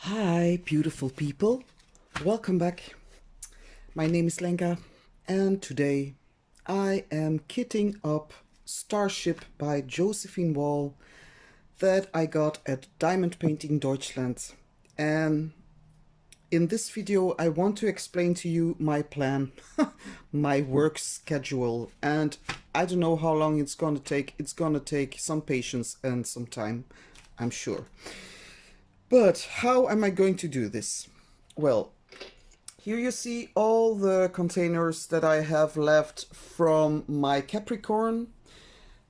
Hi, beautiful people. Welcome back. My name is Lenka, and today I am kitting up Starship by Josephine Wall that I got at Diamond Painting Deutschland. And in this video, I want to explain to you my plan, my work schedule, and I don't know how long it's gonna take. It's gonna take some patience and some time, I'm sure. But how am I going to do this? Well, here you see all the containers that I have left from my Capricorn,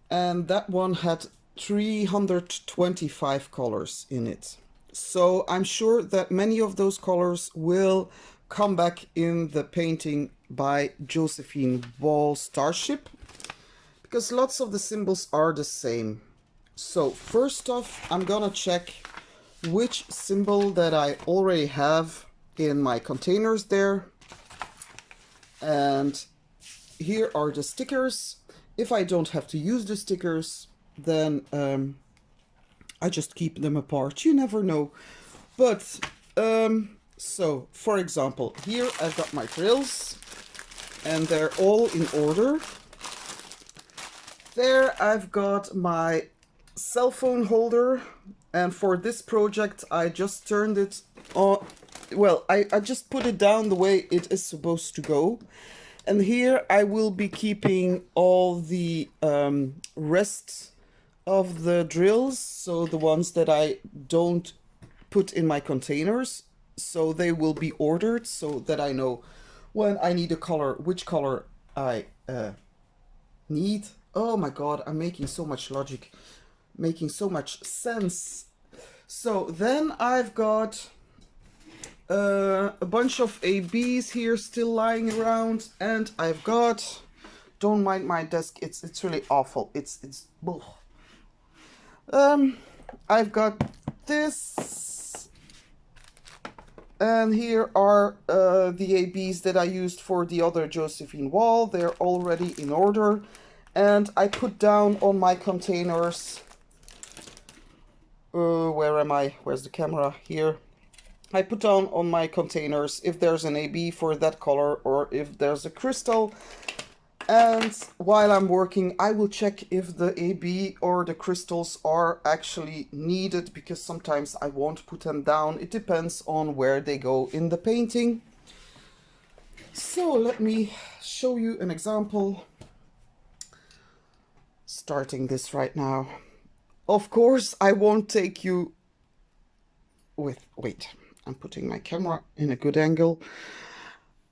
and that one had 325 colors in it. So I'm sure that many of those colors will come back in the painting by Josephine Wall Starship, because lots of the symbols are the same. So first off, I'm gonna check which symbol that I already have in my containers there. And here are the stickers. If I don't have to use the stickers, then I just keep them apart. You never know. But so for example, here I've got my drills and they're all in order. There I've got my cell phone holder, and for this project I just turned it on. Well, I just put it down the way it is supposed to go. And here I will be keeping all the rest of the drills, so the ones that I don't put in my containers, so they will be ordered so that I know when I need a color, which color I need. Oh my god, I'm making so much logic, making so much sense. So then I've got a bunch of ABs here still lying around, and I've got, don't mind my desk, it's really awful, it's I've got this, and here are the ABs that I used for the other Josephine Wall. They're already in order, and I put down on my containers, where am I? Where's the camera? Here. I put down on my containers if there's an AB for that color or if there's a crystal. And while I'm working, I will check if the AB or the crystals are actually needed, because sometimes I won't put them down. It depends on where they go in the painting. So let me show you an example. Starting this right now. Of course, I won't take you with, wait, I'm putting my camera in a good angle.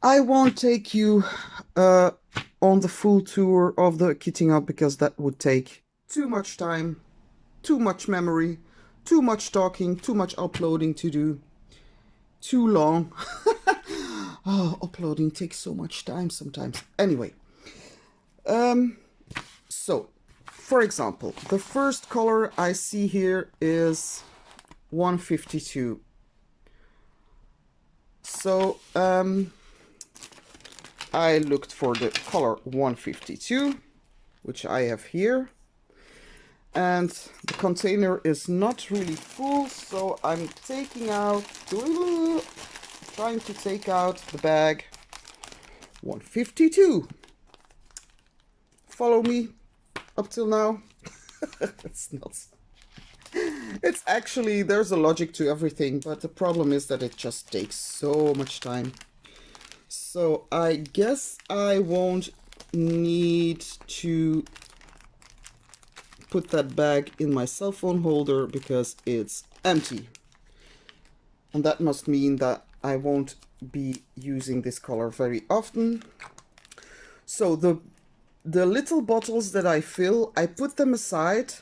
I won't take you on the full tour of the kitting up, because that would take too much time, too much memory, too much talking, too much uploading to do, too long. Oh, uploading takes so much time sometimes. Anyway, so for example, the first color I see here is 152. So I looked for the color 152, which I have here, and the container is not really full, so I'm taking out, trying to take out the bag 152. Follow me up till now. It's not, it's actually, there's a logic to everything, but the problem is that it just takes so much time. So I guess I won't need to put that bag in my cell phone holder because it's empty. And that must mean that I won't be using this color very often. So the little bottles that I fill, I put them aside.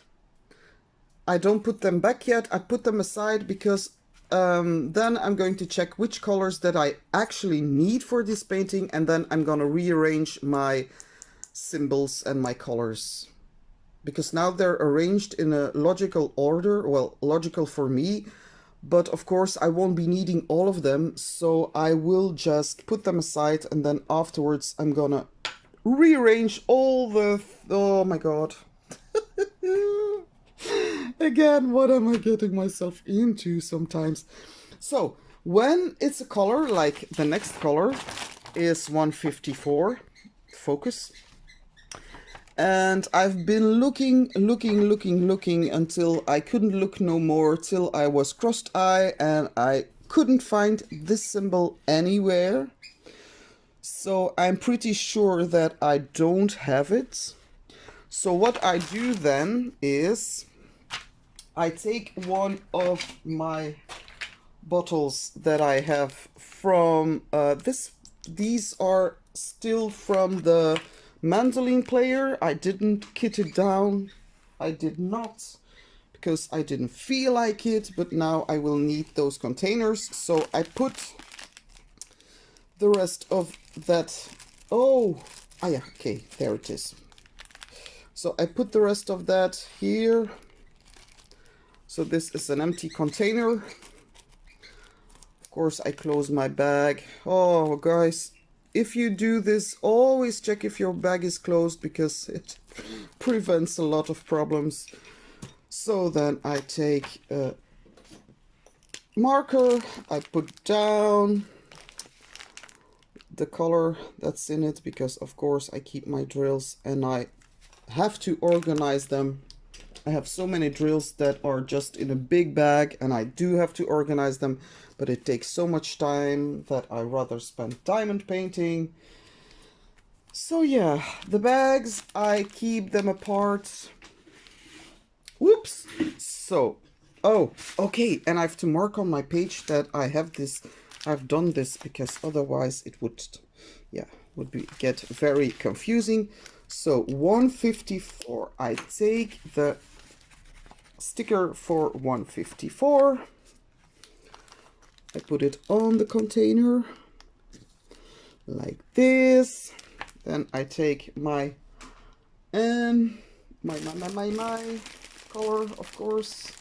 I don't put them back yet. I put them aside because then I'm going to check which colors that I actually need for this painting, and then I'm gonna rearrange my symbols and my colors, because now they're arranged in a logical order. Well, logical for me, but of course I won't be needing all of them, so I will just put them aside, and then afterwards I'm gonna rearrange all the, oh my god. Again, what am I getting myself into sometimes? So when it's a color, like the next color is 154 focus, and I've been looking until I couldn't look no more, till I was crossed-eyed and I couldn't find this symbol anywhere. So I'm pretty sure that I don't have it. So what I do then is I take one of my bottles that I have from these are still from the mandolin player. I didn't kit it down. I did not, because I didn't feel like it, but now I will need those containers. So I put the rest of that. Oh, ah yeah, okay, there it is. So I put the rest of that here. So this is an empty container. Of course, I close my bag. Oh, guys, if you do this, always check if your bag is closed, because it prevents a lot of problems. So then I take a marker, I put down the color that's in it, because of course I keep my drills and I have to organize them. I have so many drills that are just in a big bag and I do have to organize them, but it takes so much time that I rather spend diamond painting. So yeah, the bags, I keep them apart. Whoops. So, oh, okay, and I have to mark on my page that I have this, I've done this, because otherwise it would, yeah, get very confusing. So 154, I take the sticker for 154, I put it on the container like this. Then I take my my color, of course,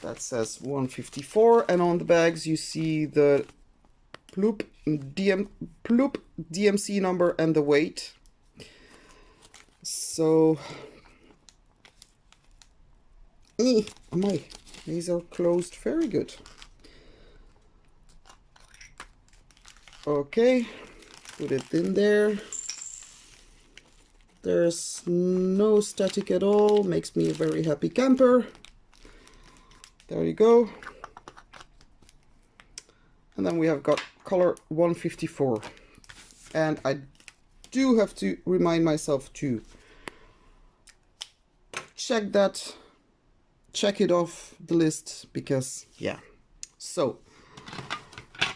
that says 154, and on the bags you see the ploop DMC number and the weight. So my these are closed very good. Okay, put it in there. There's no static at all, makes me a very happy camper. There you go. And then we have got color 154. And I do have to remind myself to check it off the list, because yeah. So,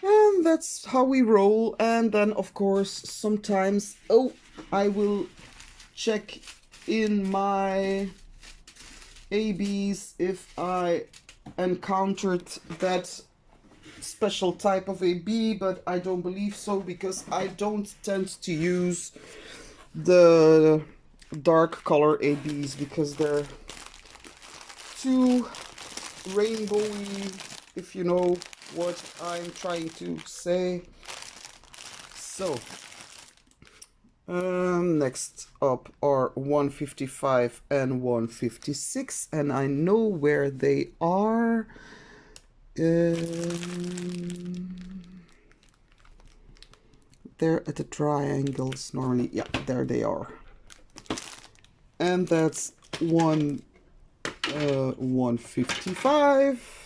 and that's how we roll. And then of course sometimes, oh, I will check in my ABs if I encountered that special type of AB, but I don't believe so, because I don't tend to use the dark color ABs because they're too rainbowy, if you know what I'm trying to say. So next up are 155 and 156, and I know where they are. They're at the triangles normally. Yeah, there they are. And that's 155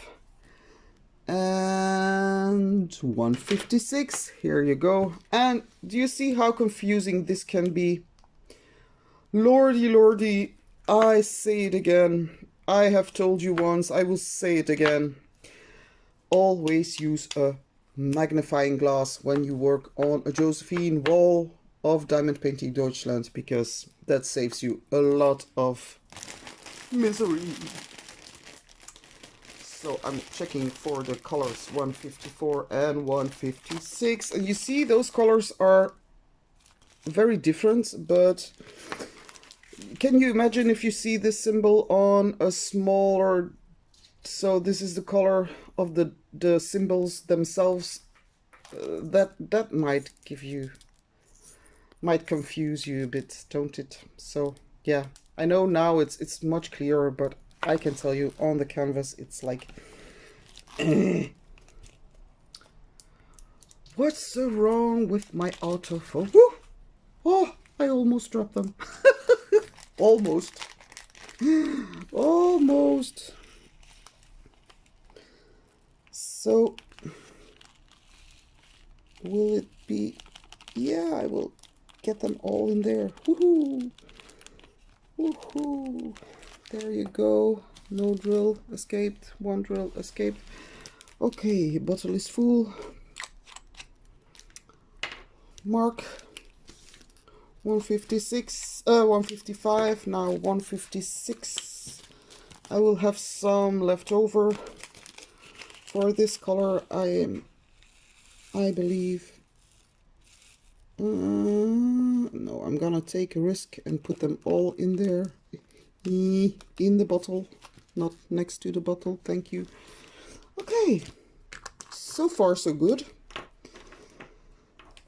and 156. Here you go. And do you see how confusing this can be? Lordy, lordy, I say it again. I have told you once, I will say it again. Always use a magnifying glass when you work on a Josephine wall of Diamond Painting Deutschland, because that saves you a lot of misery. So I'm checking for the colors 154 and 156, and you see those colors are very different, but can you imagine if you see this symbol on a smaller, so this is the color of the symbols themselves, that might confuse you a bit, don't it? So yeah, I know now it's much clearer, but I can tell you on the canvas it's like What's so wrong with my autofocus? Oh, I almost dropped them. Almost. Almost. So, will it be... Yeah, I will get them all in there. Woohoo! Woohoo! There you go. No drill escaped. One drill escaped. Okay, bottle is full. Mark 156, 155, now 156. I will have some left over for this color, I believe. No, I'm gonna take a risk and put them all in there, in the bottle, not next to the bottle. Thank you. Okay, so far so good.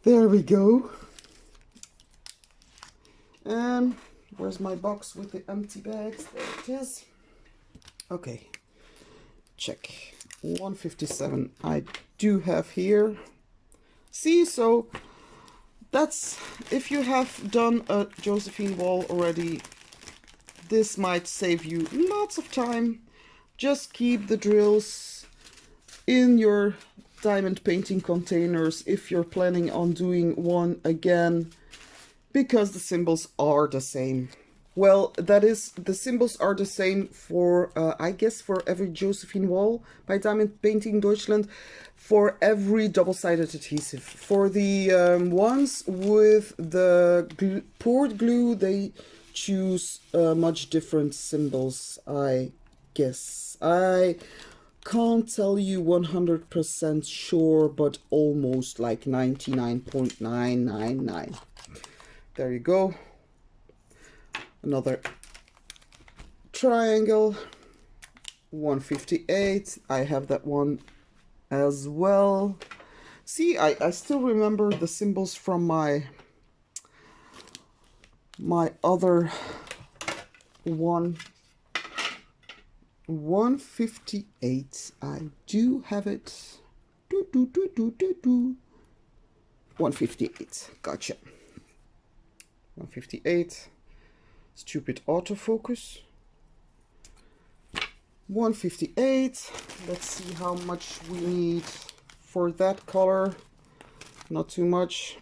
There we go. And where's my box with the empty bags? There it is. Okay, check. 157 I do have here. See, so that's, if you have done a Josephine wall already, this might save you lots of time. Just keep the drills in your diamond painting containers if you're planning on doing one again, because the symbols are the same. Well, that is, the symbols are the same for, I guess, for every Josephine wall by Diamond Painting Deutschland, for every double-sided adhesive. For the ones with the poured glue, they choose much different symbols, I guess. I can't tell you 100% sure, but almost like 99.999. There you go. Another triangle. 158. I have that one as well. See, I still remember the symbols from my other one. 158. I do have it. 158. Gotcha. 158. Stupid autofocus. 158. Let's see how much we need for that color. Not too much.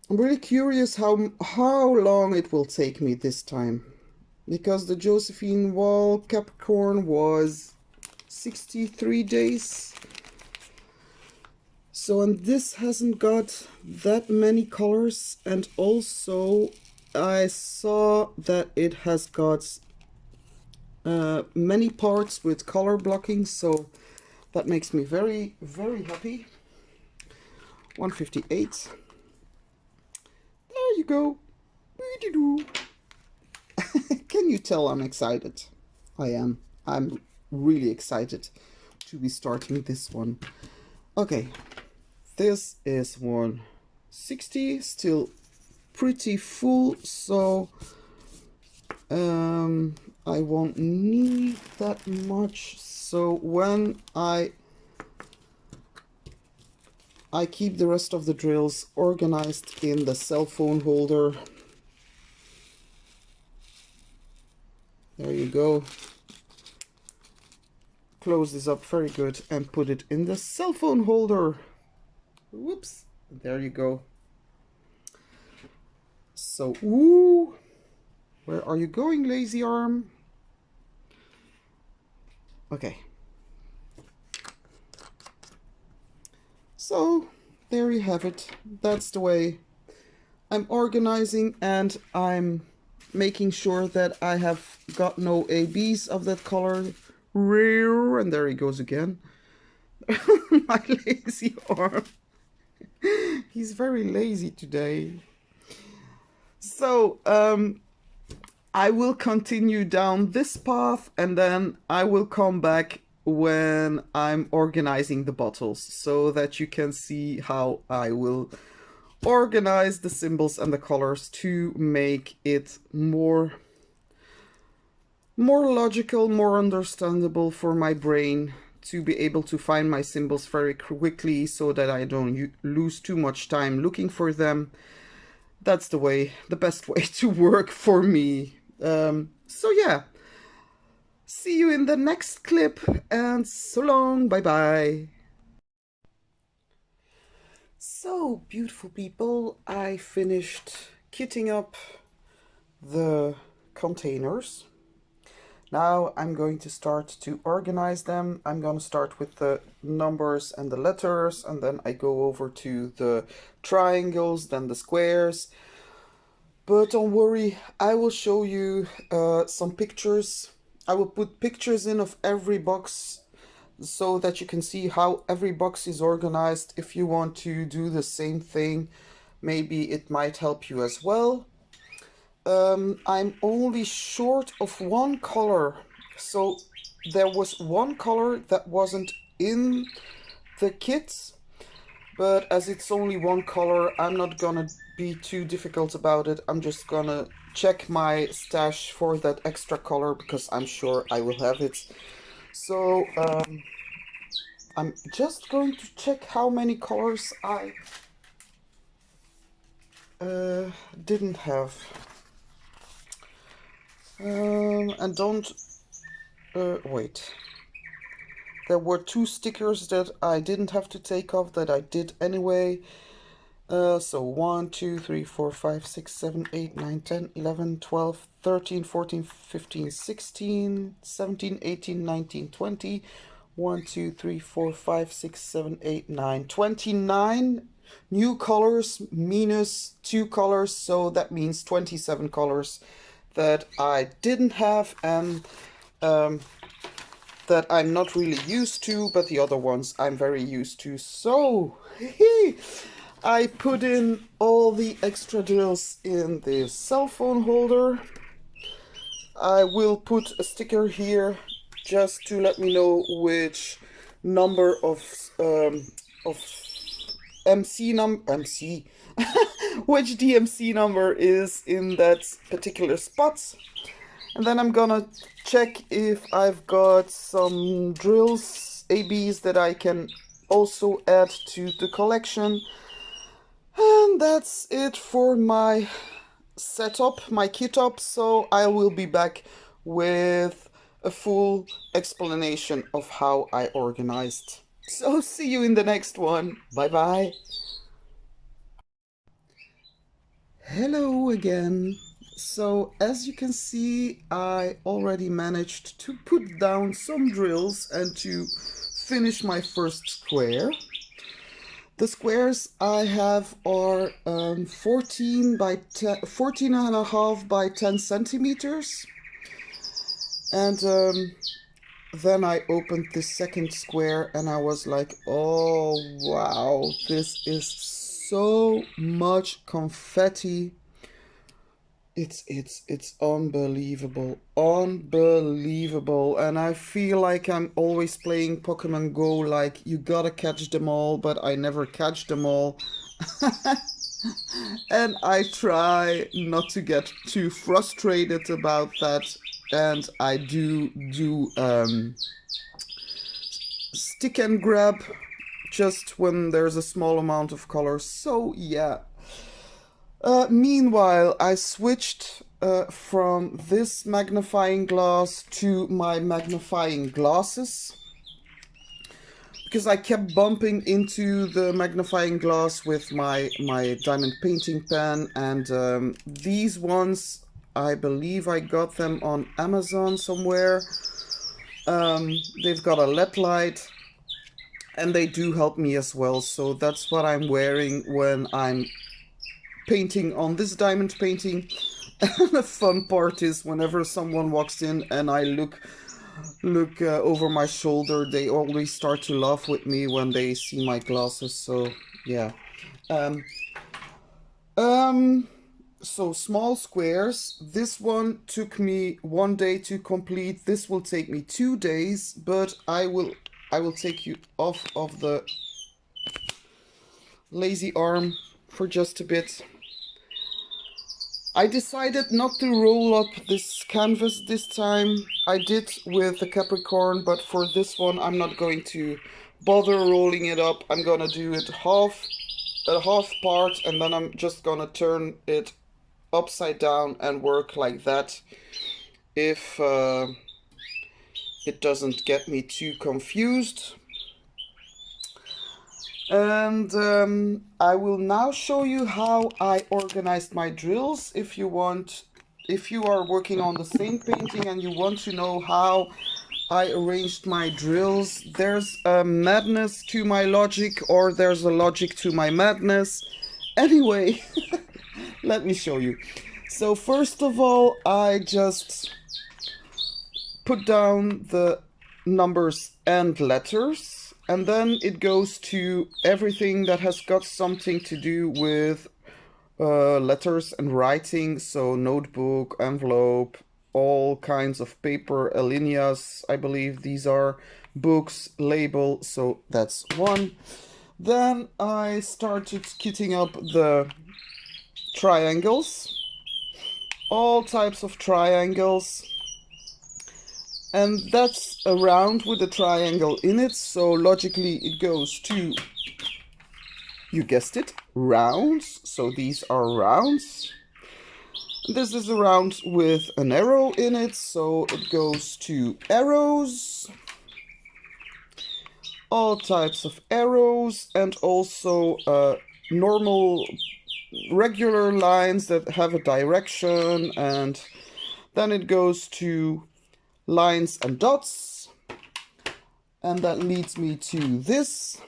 I'm really curious how long it will take me this time, because the Josephine wall Capricorn was 63 days. So, and this hasn't got that many colors, and also I saw that it has got many parts with color blocking, so that makes me very, very happy. 158. There you go. Can you tell I'm excited? I am. I'm really excited to be starting this one. Okay. This is 160, still pretty full, so I won't need that much. So when I keep the rest of the drills organized in the cell phone holder. There you go. Close this up very good and put it in the cell phone holder. Whoops, there you go. So, ooh, where are you going, lazy arm? Okay. So, there you have it. That's the way I'm organizing, and I'm making sure that I have got no ABs of that color. And there he goes again. My lazy arm. He's very lazy today. So, I will continue down this path, and then I will come back when I'm organizing the bottles, so that you can see how I will organize the symbols and the colors to make it more more logical, more understandable for my brain to be able to find my symbols very quickly so that I don't lose too much time looking for them. That's the way, the best way to work for me. So yeah, see you in the next clip, and so long, bye bye. So, beautiful people, I finished kitting up the containers. Now I'm going to start to organize them. I'm going to start with the numbers and the letters, and then I go over to the triangles, then the squares. But don't worry, I will show you some pictures. I will put pictures in of every box so that you can see how every box is organized. If you want to do the same thing, maybe it might help you as well. I'm only short of one color, so there was one color that wasn't in the kit, but as it's only one color, I'm not gonna be too difficult about it. I'm just gonna check my stash for that extra color because I'm sure I will have it. So I'm just going to check how many colors I didn't have. And don't wait. There were 2 stickers that I didn't have to take off that I did anyway. So 1, 2, 3, 4, 5, 6, 7, 8, 9, 10, 11, 12, 13, 14, 15, 16, 17, 18, 19, 20. 1, 2, 3, 4, 5, 6, 7, 8, 9, 29 new colors minus 2 colors, so that means 27 colors that I didn't have and that I'm not really used to, but the other ones I'm very used to. So I put in all the extra drills in the cell phone holder. I will put a sticker here just to let me know which number of MC which DMC number is in that particular spot. And then I'm gonna check if I've got some drills, ABs, that I can also add to the collection. And that's it for my setup, my kit up. So I will be back with a full explanation of how I organized. So see you in the next one. Bye bye. Hello again. So as you can see, I already managed to put down some drills and to finish my first square. The squares I have are 14 by 10, 14 and a half by 10 centimeters. And then I opened the second square and I was like, oh wow, this is so much confetti. It's unbelievable, unbelievable. And I feel like I'm always playing Pokemon Go, like you gotta catch them all, but I never catch them all. And I try not to get too frustrated about that. And I do stick and grab just when there's a small amount of color. So yeah. Meanwhile, I switched from this magnifying glass to my magnifying glasses because I kept bumping into the magnifying glass with my diamond painting pen, and these ones, I believe I got them on Amazon somewhere. They've got a LED light and they do help me as well, so that's what I'm wearing when I'm painting on this diamond painting. And the fun part is whenever someone walks in and I look over my shoulder, they always start to laugh with me when they see my glasses. So yeah. So small squares. This one took me 1 day to complete. This will take me 2 days, but I will take you off of the lazy arm for just a bit. I decided not to roll up this canvas this time. I did with the Capricorn, but for this one I'm not going to bother rolling it up. I'm gonna do it a half part, and then I'm just gonna turn it upside down and work like that, if it doesn't get me too confused. And I will now show you how I organized my drills. If you are working on the same painting and you want to know how I arranged my drills, there's a madness to my logic, or there's a logic to my madness. Anyway, let me show you. So first of all, I just put down the numbers and letters, and then it goes to everything that has got something to do with letters and writing. So notebook, envelope, all kinds of paper, alineas, I believe these are, books, label, so that's one. Then I started kitting up the triangles, all types of triangles, and that's a round with a triangle in it, so logically it goes to, you guessed it, rounds, so these are rounds. This is a round with an arrow in it, so it goes to arrows, all types of arrows, and also normal regular lines that have a direction, and then it goes to lines and dots, and that leads me to this,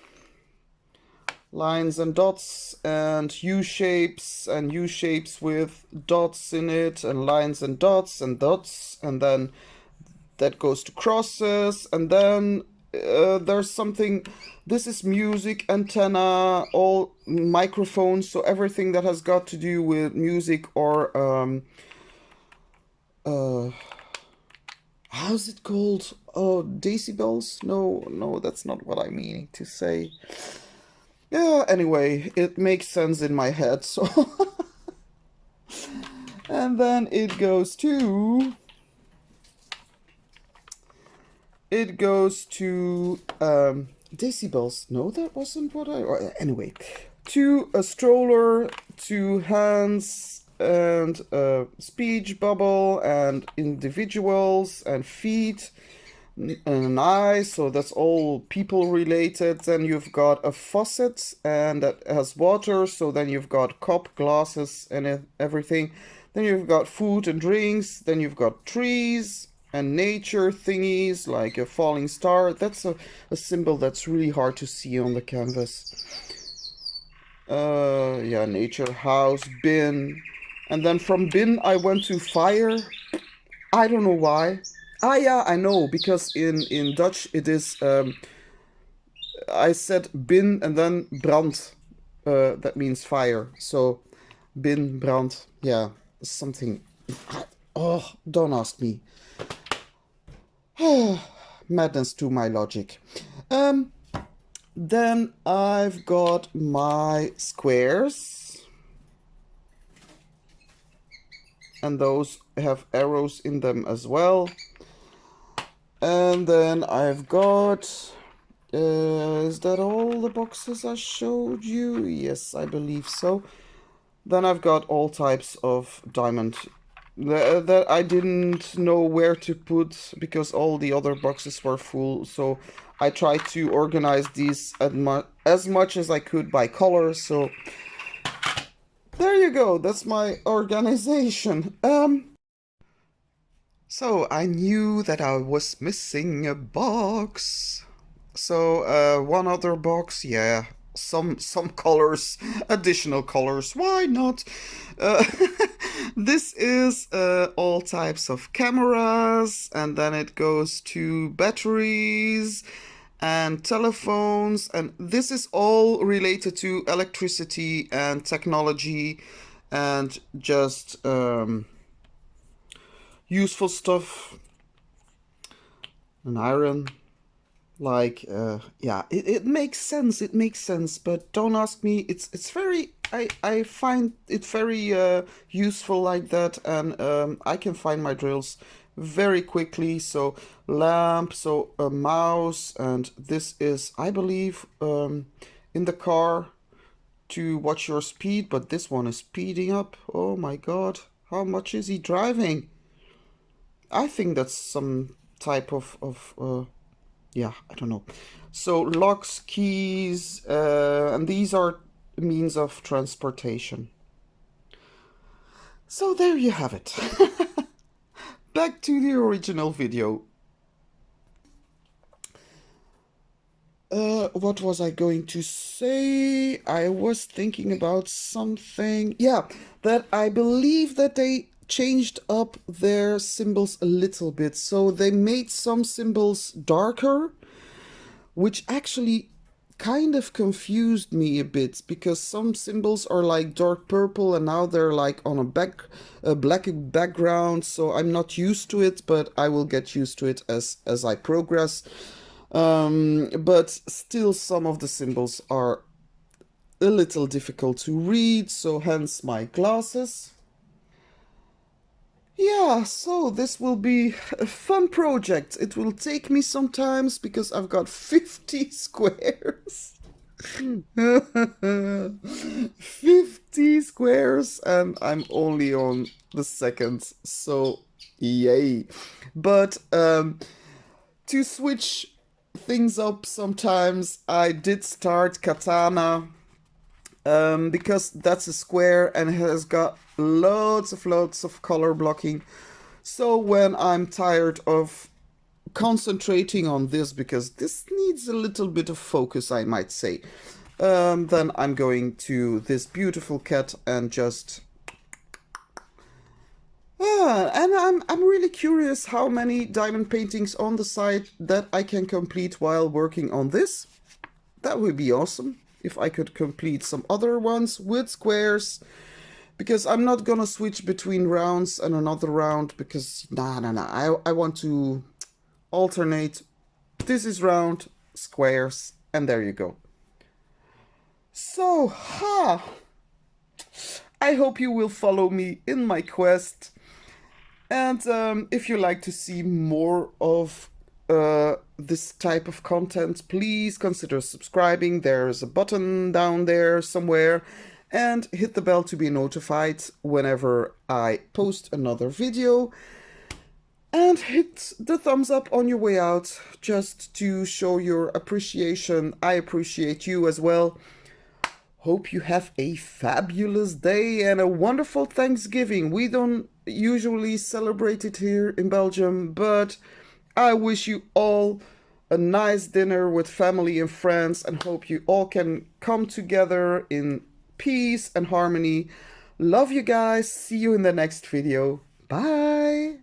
lines and dots and U-shapes, and U-shapes with dots in it, and lines and dots, and then that goes to crosses, and then there's something, this is music, antenna, all microphones, so everything that has got to do with music, or how's it called? Oh, decibels? No, that's not what I mean to say. Yeah, anyway, it makes sense in my head, so... And then it goes to... decibels. No, that wasn't what I... Anyway, to a stroller, to hands, and speech bubble, and individuals, and feet, and an eye, so that's all people related. Then you've got a faucet, and that has water, so then you've got cup, glasses, and everything. Then you've got food and drinks, then you've got trees and nature thingies, like a falling star. That's a symbol that's really hard to see on the canvas. Yeah, nature, house, bin. And then from bin I went to fire. I don't know why. Ah, yeah, I know, because in Dutch it is, I said bin and then brand. That means fire. So, bin, brand, yeah, something. Oh, don't ask me. Madness to my logic. Then I've got my squares. And those have arrows in them as well. And then I've got... is that all the boxes I showed you? Yes, I believe so. Then I've got all types of diamond that I didn't know where to put because all the other boxes were full. So I tried to organize these as much as I could by color. So there you go. That's my organization. So I knew that I was missing a box. So one other box, yeah, some colors, additional colors, why not? This is all types of cameras, and then it goes to batteries and telephones, and this is all related to electricity and technology and just useful stuff. An iron. Like, yeah, it makes sense, but don't ask me, it's very I find it very useful like that, and I can find my drills very quickly. So lamp, so a mouse, and this is, I believe, in the car to watch your speed, but this one is speeding up. Oh my god, how much is he driving? I think that's some type of yeah, I don't know. So locks, keys, and these are means of transportation. So there you have it. Back to the original video. What was I going to say? I was thinking about something. Yeah, that I believe that they changed up their symbols a little bit. So they made some symbols darker, which actually kind of confused me a bit, because some symbols are like dark purple and now they're like on a black background. So I'm not used to it, but I will get used to it as I progress. But still, some of the symbols are a little difficult to read, so hence my glasses. Yeah, so this will be a fun project. It will take me some time because I've got 50 squares. 50 squares, and I'm only on the second, so yay. But to switch things up sometimes, I did start Katana, because that's a square and it has got lots of color blocking. So when I'm tired of concentrating on this, because this needs a little bit of focus, I might say, then I'm going to this beautiful cat and just and I'm really curious how many diamond paintings on the side that I can complete while working on this. That would be awesome if I could complete some other ones with squares, because I'm not gonna switch between rounds and another round, because I want to alternate. This is round, squares, and there you go. So, I hope you will follow me in my quest. And if you like to see more of this type of content, please consider subscribing. There's a button down there somewhere. And hit the bell to be notified whenever I post another video. And hit the thumbs up on your way out, just to show your appreciation. I appreciate you as well. Hope you have a fabulous day and a wonderful Thanksgiving. We don't usually celebrate it here in Belgium, but I wish you all a nice dinner with family and friends, and hope you all can come together in peace and harmony. Love you guys. See you in the next video. Bye.